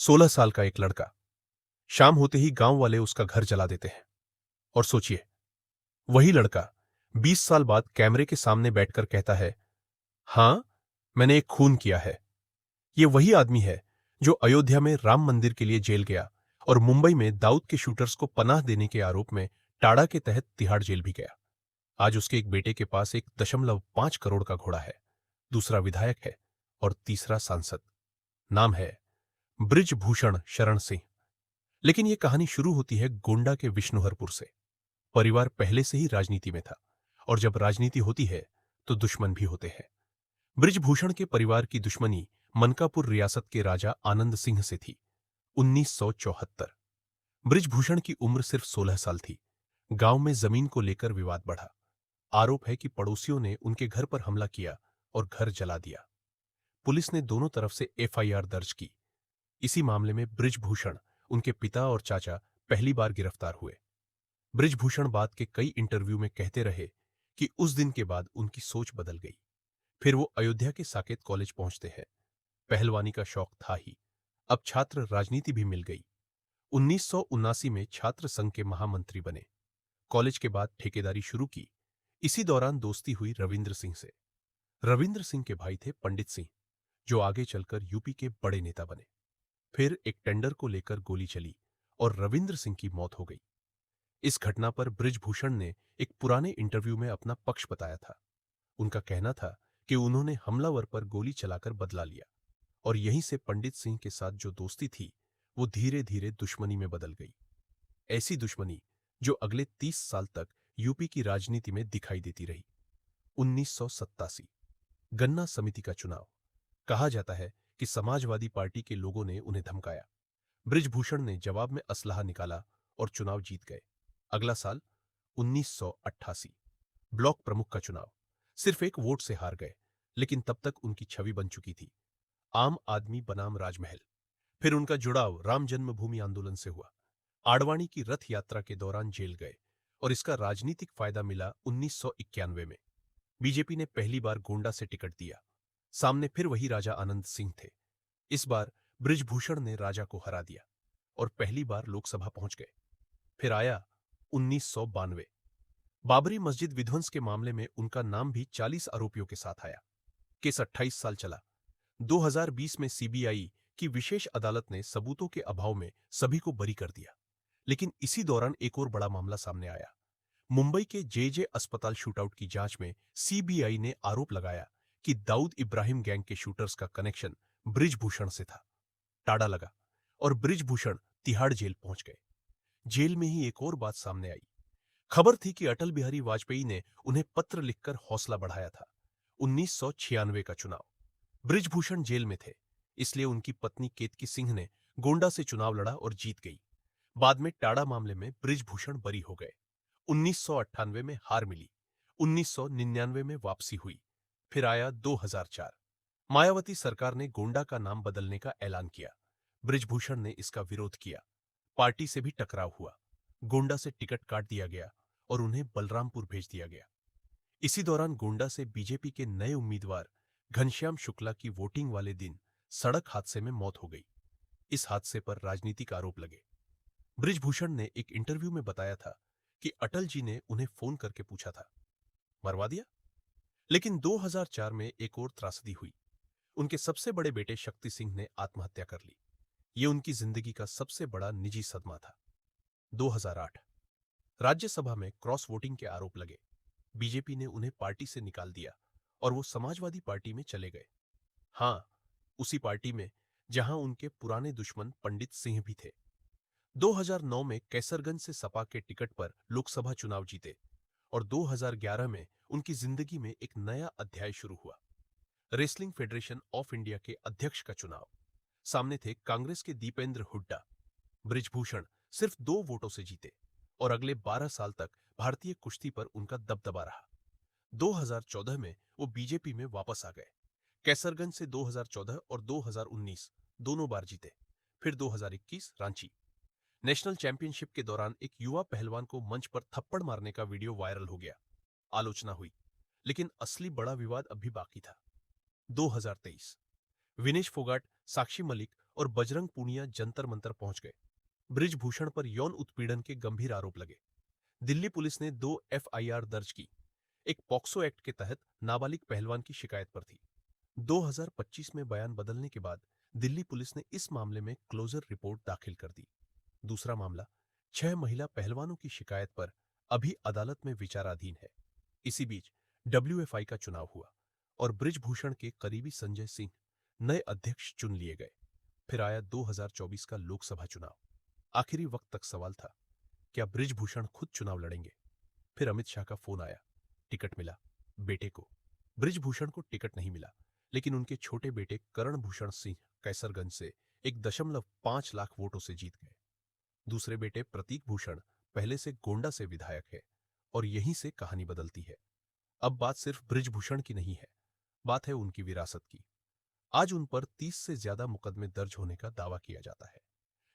16 साल का एक लड़का। शाम होते ही गांव वाले उसका घर जला देते हैं। और सोचिए, वही लड़का 20 साल बाद कैमरे के सामने बैठकर कहता है, हां, मैंने एक खून किया है। ये वही आदमी है जो अयोध्या में राम मंदिर के लिए जेल गया और मुंबई में दाऊद के शूटर्स को पनाह देने के आरोप में टाड़ा के तहत तिहाड़ जेल भी गया। आज उसके एक बेटे के पास 1.5 करोड़ का घोड़ा है, दूसरा विधायक है और तीसरा सांसद। नाम है बृजभूषण शरण सिंह। लेकिन यह कहानी शुरू होती है गोंडा के विष्णुहरपुर से। परिवार पहले से ही राजनीति में था और जब राजनीति होती है तो दुश्मन भी होते हैं। बृजभूषण के परिवार की दुश्मनी मनकापुर रियासत के राजा आनंद सिंह से थी। 1974। बृजभूषण की उम्र सिर्फ 16 साल थी। गांव में जमीन को लेकर विवाद बढ़ा। आरोप है कि पड़ोसियों ने उनके घर पर हमला किया और घर जला दिया। पुलिस ने दोनों तरफ से एफआईआर दर्ज की। इसी मामले में बृजभूषण, उनके पिता और चाचा पहली बार गिरफ्तार हुए। बृजभूषण बाद के कई इंटरव्यू में कहते रहे कि उस दिन के बाद उनकी सोच बदल गई। फिर वो अयोध्या के साकेत कॉलेज पहुंचते हैं। पहलवानी का शौक था ही, अब छात्र राजनीति भी मिल गई। 1979 में छात्र संघ के महामंत्री बने। कॉलेज के बाद ठेकेदारी शुरू की। इसी दौरान दोस्ती हुई रविंद्र सिंह से। रविंद्र सिंह के भाई थे पंडित सिंह, जो आगे चलकर यूपी के बड़े नेता बने। फिर एक टेंडर को लेकर गोली चली और रविंद्र सिंह की मौत हो गई। इस घटना पर बृजभूषण ने एक पुराने इंटरव्यू में अपना पक्ष बताया था। उनका कहना था कि उन्होंने हमलावर पर गोली चलाकर बदला लिया और यहीं से पंडित सिंह के साथ जो दोस्ती थी वो धीरे धीरे दुश्मनी में बदल गई। ऐसी दुश्मनी जो अगले 30 साल तक यूपी की राजनीति में दिखाई देती रही। 1987 गन्ना समिति का चुनाव। कहा जाता है कि समाजवादी पार्टी के लोगों ने उन्हें धमकाया। बृजभूषण ने जवाब में असलाहा निकाला और चुनाव जीत गए। अगला साल 1988 ब्लॉक प्रमुख का चुनाव। सिर्फ एक वोट से हार गए, लेकिन तब तक उनकी छवि बन चुकी थी, आम आदमी बनाम राजमहल। फिर उनका जुड़ाव राम जन्मभूमि आंदोलन से हुआ। आडवाणी की रथ यात्रा के दौरान जेल गए और इसका राजनीतिक फायदा मिला 1991 में। बीजेपी ने पहली बार गोंडा से टिकट दिया। सामने फिर वही राजा आनंद सिंह थे। इस बार बृजभूषण ने राजा को हरा दिया और पहली बार लोकसभा पहुंच गए। फिर आया 1992। बाबरी मस्जिद विध्वंस के मामले में उनका नाम भी 40 आरोपियों के साथ आया। केस 28 साल चला। 2020 में सीबीआई की विशेष अदालत ने सबूतों के अभाव में सभी को बरी कर दिया। लेकिन इसी दौरान एक और बड़ा मामला सामने आया। मुंबई के जे अस्पताल शूटआउट की जांच में सीबीआई ने आरोप लगाया कि दाऊद इब्राहिम गैंग के शूटर्स का कनेक्शन बृजभूषण से था। टाड़ा लगा और बृजभूषण तिहाड़ जेल पहुंच गए। जेल में ही एक और बात सामने आई। खबर थी कि अटल बिहारी वाजपेयी ने उन्हें पत्र लिखकर हौसला बढ़ाया था। 1996 का चुनाव। बृजभूषण जेल में थे, इसलिए उनकी पत्नी केतकी सिंह ने गोंडा से चुनाव लड़ा और जीत गई। बाद में टाड़ा मामले में बृजभूषण बरी हो गए। 1998 में हार मिली। 1999 में वापसी हुई। फिर आया 2004। मायावती सरकार ने गोंडा का नाम बदलने का ऐलान किया। बृजभूषण ने इसका विरोध किया। पार्टी से भी टकराव हुआ। गोंडा से टिकट काट दिया गया और उन्हें बलरामपुर भेज दिया गया। इसी दौरान गोंडा से बीजेपी के नए उम्मीदवार घनश्याम शुक्ला की वोटिंग वाले दिन सड़क हादसे में मौत हो गई। इस हादसे पर राजनीतिक आरोप लगे। बृजभूषण ने एक इंटरव्यू में बताया था कि अटल जी ने उन्हें फोन करके पूछा था, मरवा दिया? लेकिन 2004 में एक और त्रासदी हुई। उनके सबसे बड़े बेटे शक्ति सिंह ने आत्महत्या कर ली। यह उनकी जिंदगी का सबसे बड़ा निजी सदमा था। 2008 राज्यसभा में क्रॉस वोटिंग के आरोप लगे। बीजेपी ने उन्हें पार्टी से निकाल दिया और वो समाजवादी पार्टी में चले गए। हां, उसी पार्टी में जहां उनके पुराने दुश्मन पंडित सिंह भी थे। 2009 में कैसरगंज से सपा के टिकट पर लोकसभा चुनाव जीते और 2011 में उनकी जिंदगी में एक नया अध्याय शुरू हुआ। रेसलिंग फेडरेशन ऑफ इंडिया के अध्यक्ष का चुनाव। सामने थे कांग्रेस के दीपेंद्र हुड्डा। बृजभूषण सिर्फ 2 वोटों से जीते और अगले 12 साल तक भारतीय कुश्ती पर उनका दबदबा रहा। 2014 में वो बीजेपी में वापस आ गए। कैसरगंज से 2014 और 2019 दोनों बार जीते। फिर 2021 रांची नेशनल चैंपियनशिप के दौरान एक युवा पहलवान को मंच पर थप्पड़ मारने का वीडियो वायरल हो गया। आलोचना हुई, लेकिन असली बड़ा विवाद अभी बाकी था। 2023 विनेश फोगाट, साक्षी मलिक और बजरंग पूनिया जंतर मंतर पहुंच गए। बृजभूषण पर यौन उत्पीड़न के गंभीर आरोप लगे। दिल्ली पुलिस ने 2 एफआईआर दर्ज की। एक पॉक्सो एक्ट के तहत नाबालिग पहलवान की शिकायत पर थी। 2025 में बयान बदलने के बाद दिल्ली पुलिस ने इस मामले में क्लोजर रिपोर्ट दाखिल कर दी। दूसरा मामला 6 महिला पहलवानों की शिकायत पर अभी अदालत में विचाराधीन है। इसी बीच डब्ल्यूएफआई का चुनाव हुआ और बृजभूषण के करीबी संजय सिंह नए अध्यक्ष चुन लिए गए। फिर आया 2024 का लोकसभा चुनाव। आखिरी वक्त तक सवाल था, क्या बृजभूषण खुद चुनाव लड़ेंगे? फिर अमित शाह का फोन आया, टिकट मिला बेटे को। बृजभूषण को टिकट नहीं मिला, लेकिन उनके छोटे बेटे करण भूषण सिंह कैसरगंज से 1.5 लाख वोटों से जीत गए। दूसरे बेटे प्रतीक भूषण पहले से गोंडा से विधायक है और यहीं से कहानी बदलती है। अब बात सिर्फ बृजभूषण की नहीं है, बात है उनकी विरासत की। आज उन पर 30 से ज्यादा मुकदमे दर्ज होने का दावा किया जाता है,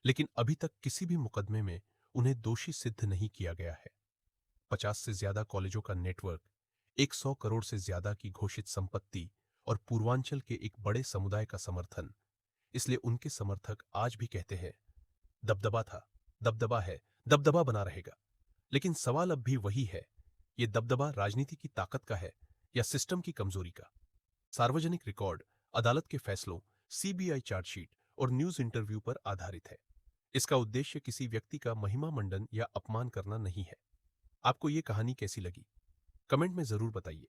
लेकिन अभी तक किसी भी मुकदमे में उन्हें दोषी सिद्ध नहीं किया गया है। 50 से ज्यादा कॉलेजों का नेटवर्क, 100 करोड़ से ज्यादा की घोषित संपत्ति और पूर्वांचल के एक बड़े समुदाय का समर्थन। इसलिए उनके समर्थक आज भी कहते हैं, दबदबा था, दबदबा है, दबदबा बना रहेगा। लेकिन सवाल अब भी वही है, ये दबदबा राजनीति की ताकत का है या सिस्टम की कमजोरी का? सार्वजनिक रिकॉर्ड, अदालत के फैसलों, सीबीआई चार्जशीट और न्यूज इंटरव्यू पर आधारित है। इसका उद्देश्य किसी व्यक्ति का महिमा मंडन या अपमान करना नहीं है। आपको ये कहानी कैसी लगी? कमेंट में जरूर बताइए।